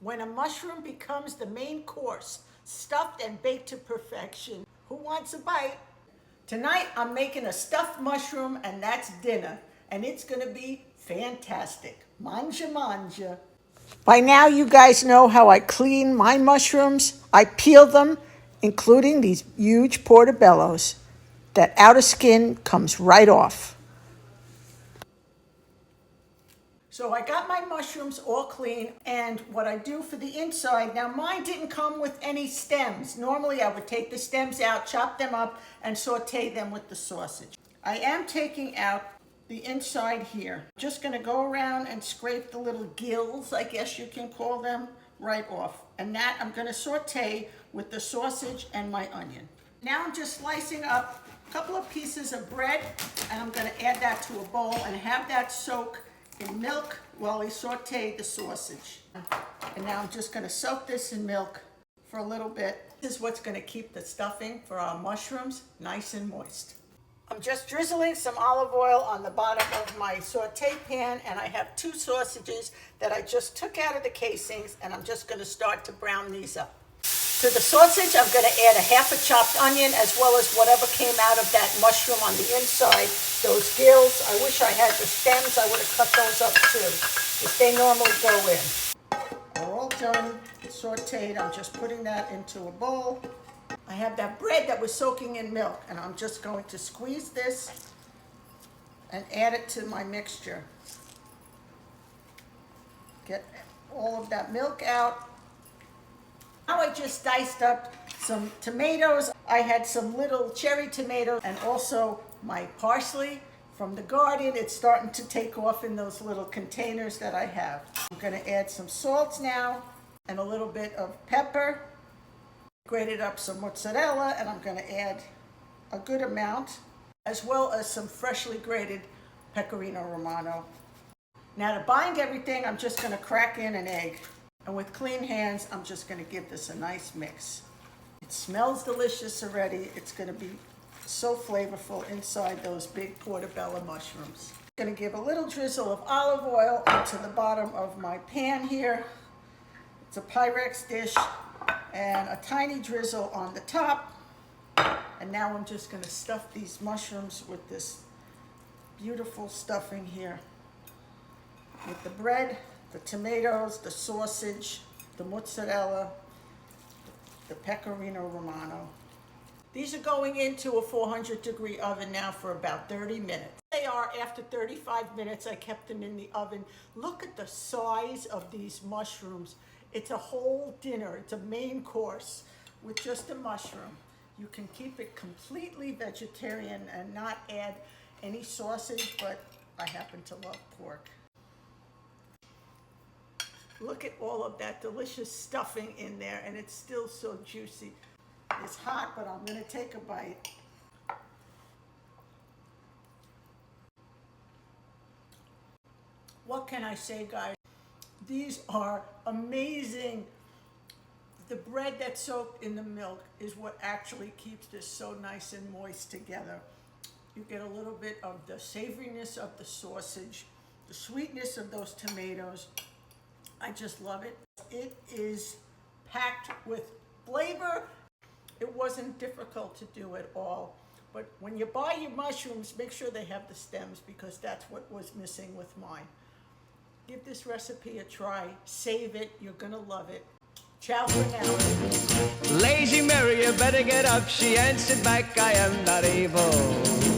when a mushroom becomes the main course, stuffed and baked to perfection. Who wants a bite? Tonight I'm making a stuffed mushroom, and that's dinner, and it's gonna be fantastic. Manja manja. By now you guys know how I clean my mushrooms. I peel them, including these huge portobellos. That outer skin comes right off. So I got my mushrooms all clean, and what I do for the inside, now mine didn't come with any stems. Normally I would take the stems out, chop them up, and saute them with the sausage. I am taking out the inside here. Just gonna go around and scrape the little gills, I guess you can call them, right off. And that I'm gonna saute with the sausage and my onion. Now I'm just slicing up a couple of pieces of bread, and I'm gonna add that to a bowl and have that soak in milk while we saute the sausage. And now I'm just gonna soak this in milk for a little bit. This is what's gonna keep the stuffing for our mushrooms nice and moist. I'm just drizzling some olive oil on the bottom of my saute pan, and I have 2 sausages that I just took out of the casings, and I'm just gonna start to brown these up. To the sausage, I'm going to add a half a chopped onion, as well as whatever came out of that mushroom on the inside, those gills. I wish I had the stems. I would have cut those up too, because they normally go in. They're all done, sauteed. I'm just putting that into a bowl. I have that bread that was soaking in milk, and I'm just going to squeeze this and add it to my mixture. Get all of that milk out. Now I just diced up some tomatoes. I had some little cherry tomatoes and also my parsley from the garden. It's starting to take off in those little containers that I have. I'm going to add some salt now and a little bit of pepper. Grated up some mozzarella, and I'm going to add a good amount, as well as some freshly grated pecorino romano. Now to bind everything, I'm just going to crack in an egg. And with clean hands, I'm just going to give this a nice mix. It smells delicious already. It's going to be so flavorful inside those big portobello mushrooms. I'm going to give a little drizzle of olive oil into the bottom of my pan here. It's a Pyrex dish, and a tiny drizzle on the top. And now I'm just going to stuff these mushrooms with this beautiful stuffing here. With the bread, the tomatoes, the sausage, the mozzarella, the pecorino romano. These are going into a 400-degree oven now for about 30 minutes. They are after 35 minutes. I kept them in the oven. Look at the size of these mushrooms. It's a whole dinner. It's a main course with just a mushroom. You can keep it completely vegetarian and not add any sausage, but I happen to love pork. Look at all of that delicious stuffing in there, and it's still so juicy. It's hot, but I'm going to take a bite. What can I say, guys? These are amazing. The bread that's soaked in the milk is what actually keeps this so nice and moist together. You get a little bit of the savoriness of the sausage, the sweetness of those tomatoes. I just love it. It is packed with flavor. It wasn't difficult to do at all. But when you buy your mushrooms, make sure they have the stems, because that's what was missing with mine. Give this recipe a try. Save it. You're going to love it. Ciao for now. Lazy Mary, you better get up. She answered back, I am not able.